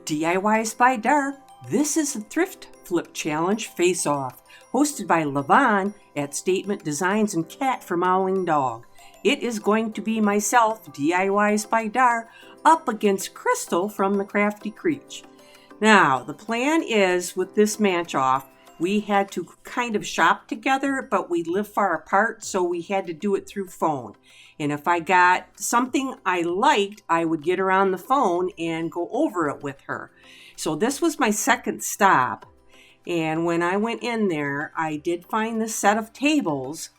Diys-by-dar. This is a Thrift Flip Challenge Face-Off, hosted by Lavonne at Statement Designs and Cat for Mowing Dog. It is going to be myself, Diys-by-dar, up against Krystal from the Crafty Creech. Now, the plan is, with this match-off, we had to kind of shop together, but we live far apart, so we had to do it through phone. And if I got something I liked, I would get her on the phone and go over it with her. So this was my second stop. And when I went in there, I did find this set of tables,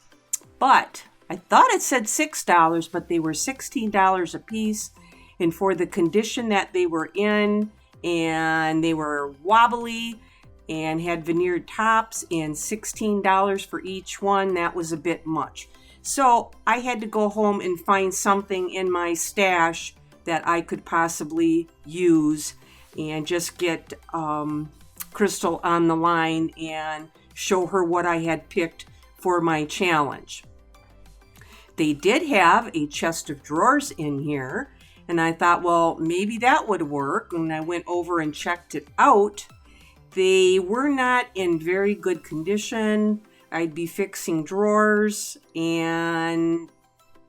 but I thought it said $6, but they were $16 a piece. And for the condition that they were in, and they were wobbly and had veneered tops and $16 for each one, that was a bit much. So I had to go home and find something in my stash that I could possibly use and just get Krystal on the line and show her what I had picked for my challenge. They did have a chest of drawers in here, and I thought, well, maybe that would work. And I went over and checked it out. They were not in very good condition. I'd be fixing drawers, and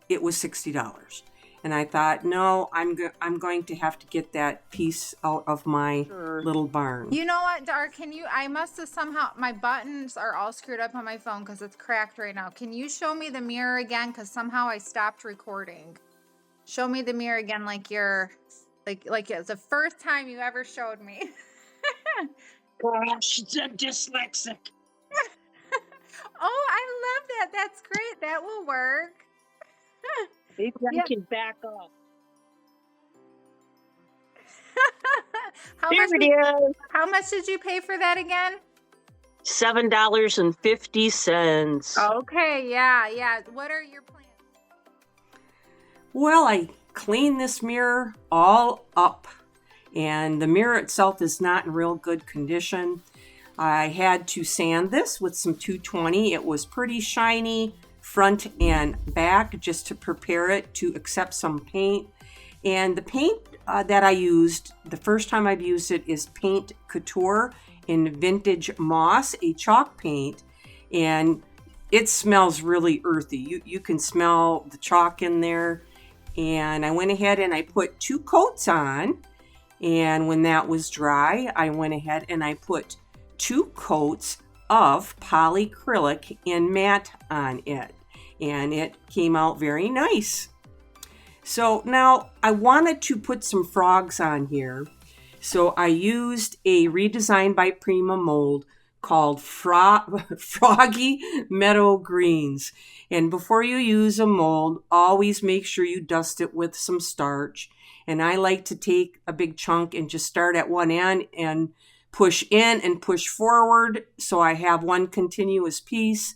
it was $60. And I thought, no, I'm going to have to get that piece out of my little barn. You know what, Dar, I must have somehow, my buttons are all screwed up on my phone because it's cracked right now. Can you show me the mirror again? Because somehow I stopped recording. Show me the mirror again like it's the first time you ever showed me. Gosh, I'm dyslexic. Oh, I love that. That's great. That will work. Maybe I can back up. How much did you pay for that again? $7.50. Okay, yeah. What are your plans? Well, I cleaned this mirror all up, and the mirror itself is not in real good condition. I had to sand this with some 220. It was pretty shiny front and back just to prepare it to accept some paint. And the paint that I used, the first time I've used it, is paint couture in vintage moss, a chalk paint, and it smells really earthy. You can smell the chalk in there. And I went ahead and I put 2 coats on, and when that was dry, I went ahead and I put 2 coats of polycyrlic and matte on it, and it came out very nice. So now I wanted to put some frogs on here, so I used a Redesign by Prima mold called Froggy Meadow Greens. And before you use a mold, always make sure you dust it with some starch. And I like to take a big chunk and just start at one end and push in and push forward so I have one continuous piece.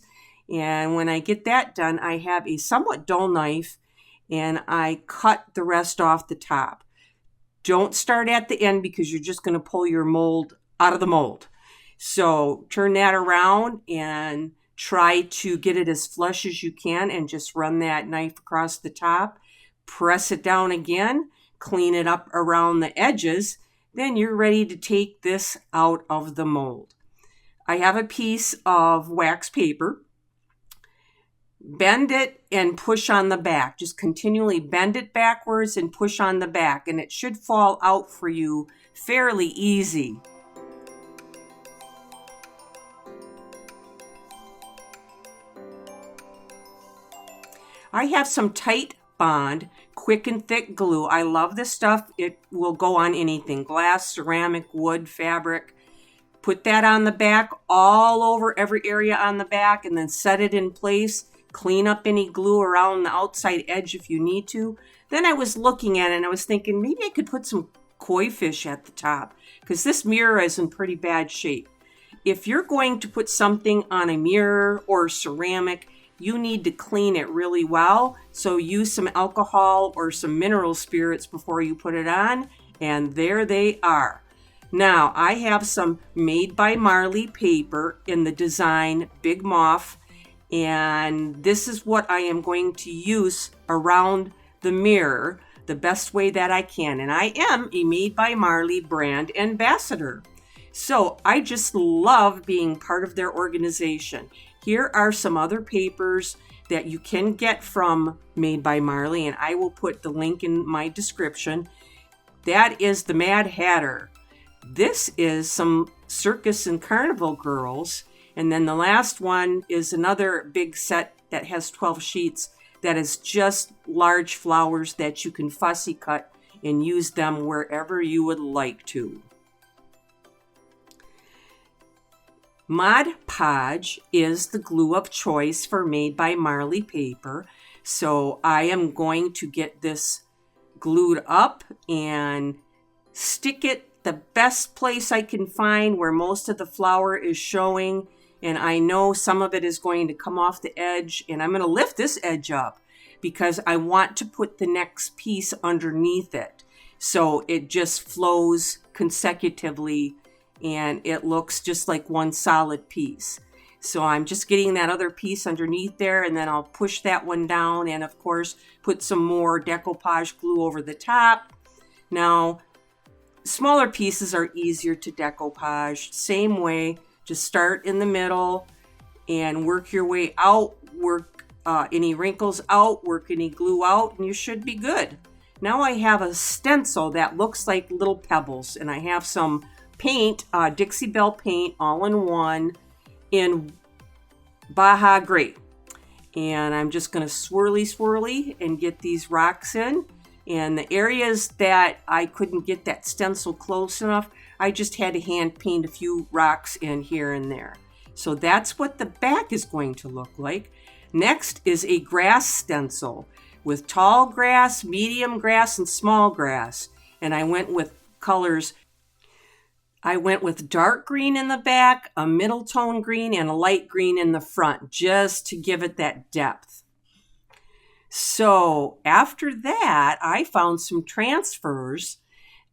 And when I get that done, I have a somewhat dull knife and I cut the rest off the top. Don't start at the end because you're just going to pull your mold out of the mold. So turn that around and try to get it as flush as you can and just run that knife across the top. Press it down again, clean it up around the edges. Then you're ready to take this out of the mold. I have a piece of wax paper. Bend it and push on the back. Just continually bend it backwards and push on the back, and it should fall out for you fairly easy. I have some Tight Bond quick and thick glue. I love this stuff. It will go on anything, glass, ceramic, wood, fabric. Put that on the back, all over every area on the back, and then set it in place. Clean up any glue around the outside edge if you need to. Then I was looking at it and I was thinking maybe I could put some koi fish at the top because this mirror is in pretty bad shape. If you're going to put something on a mirror or ceramic, you need to clean it really well. So use some alcohol or some mineral spirits before you put it on. And there they are. Now I have some Made by Marley paper in the design Big Moth. And this is what I am going to use around the mirror. the best way that I can. And I am a Made by Marley brand ambassador. So I just love being part of their organization. Here are some other papers that you can get from Made by Marley, and I will put the link in my description. That is the Mad Hatter. This is some circus and carnival girls. And then the last one is another big set that has 12 sheets that is just large flowers that you can fussy cut and use them wherever you would like to. Mod Podge is the glue of choice for Made by Marley paper. So I am going to get this glued up and stick it the best place I can find where most of the flower is showing. And I know some of it is going to come off the edge, and I'm going to lift this edge up because I want to put the next piece underneath it. So it just flows consecutively and it looks just like one solid piece. So I'm just getting that other piece underneath there, and then I'll push that one down and of course put some more decoupage glue over the top. Now, smaller pieces are easier to decoupage. Same way, just start in the middle and work your way out, work any wrinkles out, work any glue out, and you should be good. Now I have a stencil that looks like little pebbles, and I have some paint, Dixie Belle paint, all in one in Baja Gray. And I'm just going to swirly and get these rocks in. And the areas that I couldn't get that stencil close enough, I just had to hand paint a few rocks in here and there. So that's what the back is going to look like. Next is a grass stencil with tall grass, medium grass, and small grass. And I went with colors. I went with dark green in the back, a middle tone green, and a light green in the front, just to give it that depth. So after that, I found some transfers,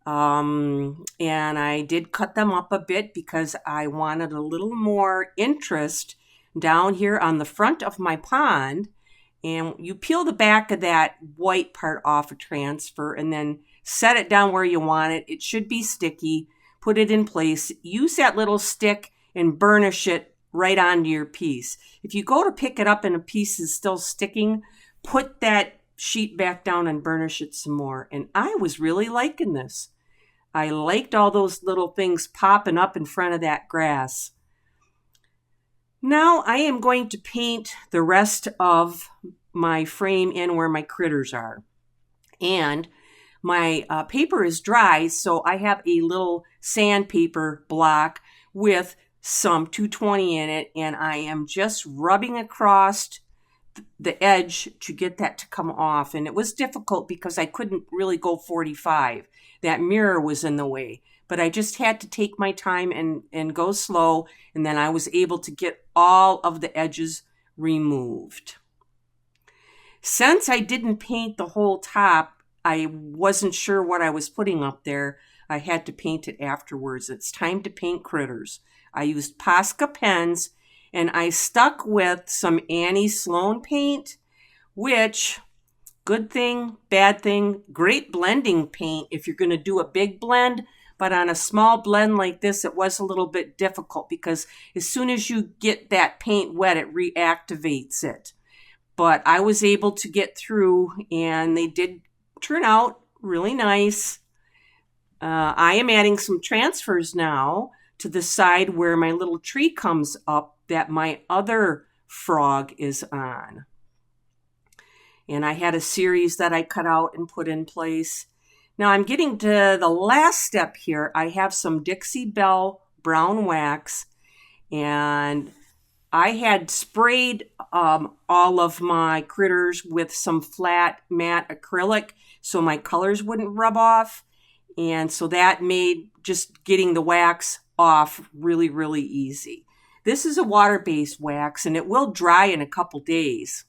and I did cut them up a bit because I wanted a little more interest down here on the front of my pond. And you peel the back of that white part off a transfer and then set it down where you want it. It should be sticky. Put it in place. Use that little stick and burnish it right onto your piece. If you go to pick it up and a piece is still sticking, put that sheet back down and burnish it some more. And I was really liking this. I liked all those little things popping up in front of that grass. Now I am going to paint the rest of my frame in where my critters are. And my paper is dry, so I have a little sandpaper block with some 220 in it, and I am just rubbing across the edge to get that to come off. And it was difficult because I couldn't really go 45. That mirror was in the way, but I just had to take my time and go slow, and then I was able to get all of the edges removed. Since I didn't paint the whole top, I wasn't sure what I was putting up there. I had to paint it afterwards. It's time to paint critters. I used Posca pens, and I stuck with some Annie Sloan paint, which, good thing, bad thing, great blending paint if you're going to do a big blend. But on a small blend like this, it was a little bit difficult because as soon as you get that paint wet, it reactivates it. But I was able to get through, and they did turn out really nice. I am adding some transfers now to the side where my little tree comes up that my other frog is on. And I had a series that I cut out and put in place. Now I'm getting to the last step here. I have some Dixie Belle brown wax, and I had sprayed all of my critters with some flat matte acrylic so my colors wouldn't rub off. And so that made just getting the wax off really, really easy. This is a water-based wax, and it will dry in a couple days.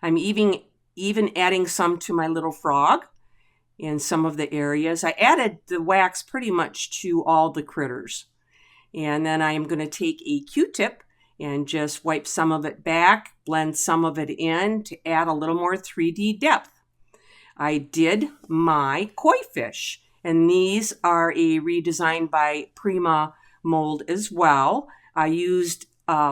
I'm even adding some to my little frog in some of the areas. I added the wax pretty much to all the critters. And then I am going to take a Q-tip and just wipe some of it back, blend some of it in to add a little more 3D depth. I did my koi fish, and these are a Redesign by Prima mold as well. I used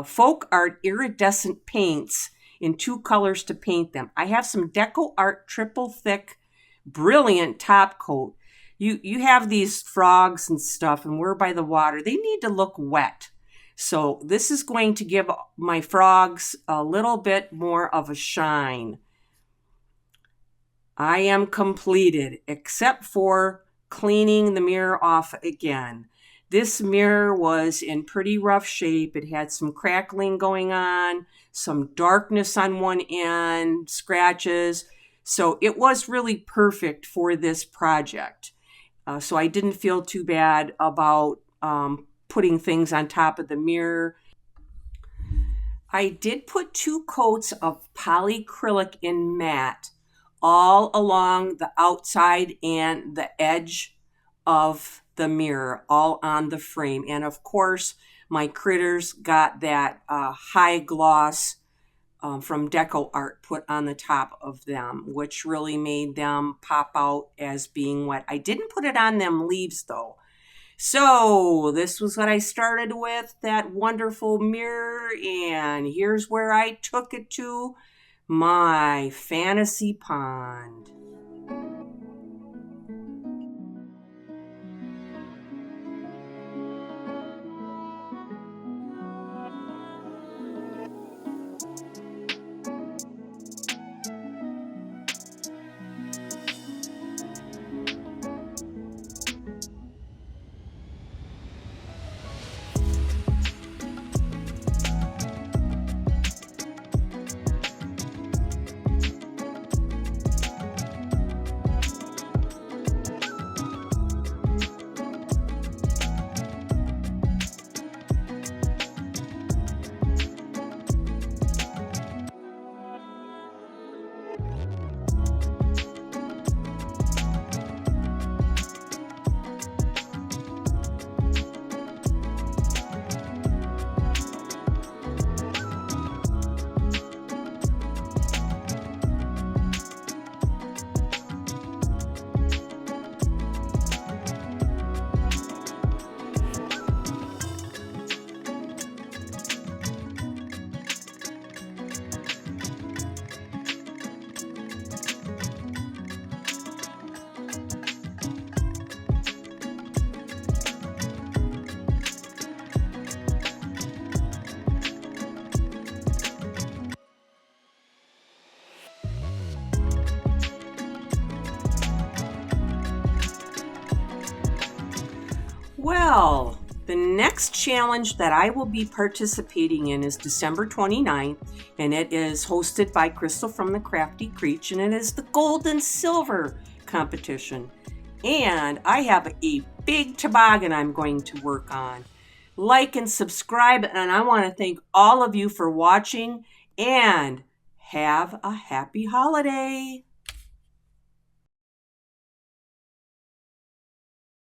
folk art iridescent paints in 2 colors to paint them. I have some Deco Art triple thick brilliant top coat. You have these frogs and stuff, and we're by the water. They need to look wet. So this is going to give my frogs a little bit more of a shine. I am completed, except for cleaning the mirror off again. This mirror was in pretty rough shape. It had some crackling going on, some darkness on one end, scratches. So it was really perfect for this project. So I didn't feel too bad about putting things on top of the mirror. I did put 2 coats of polycrylic in matte all along the outside and the edge of the mirror, all on the frame. And of course, my critters got that high gloss from Deco Art put on the top of them, which really made them pop out as being wet. I didn't put it on them leaves though. So this was what I started with, that wonderful mirror, and here's where I took it to, my fantasy pond. Well, the next challenge that I will be participating in is December 29th, and it is hosted by Krystal from the Crafty Creech, and it is the gold and silver competition. And I have a big toboggan I'm going to work on. Like and subscribe, and I want to thank all of you for watching, and have a happy holiday.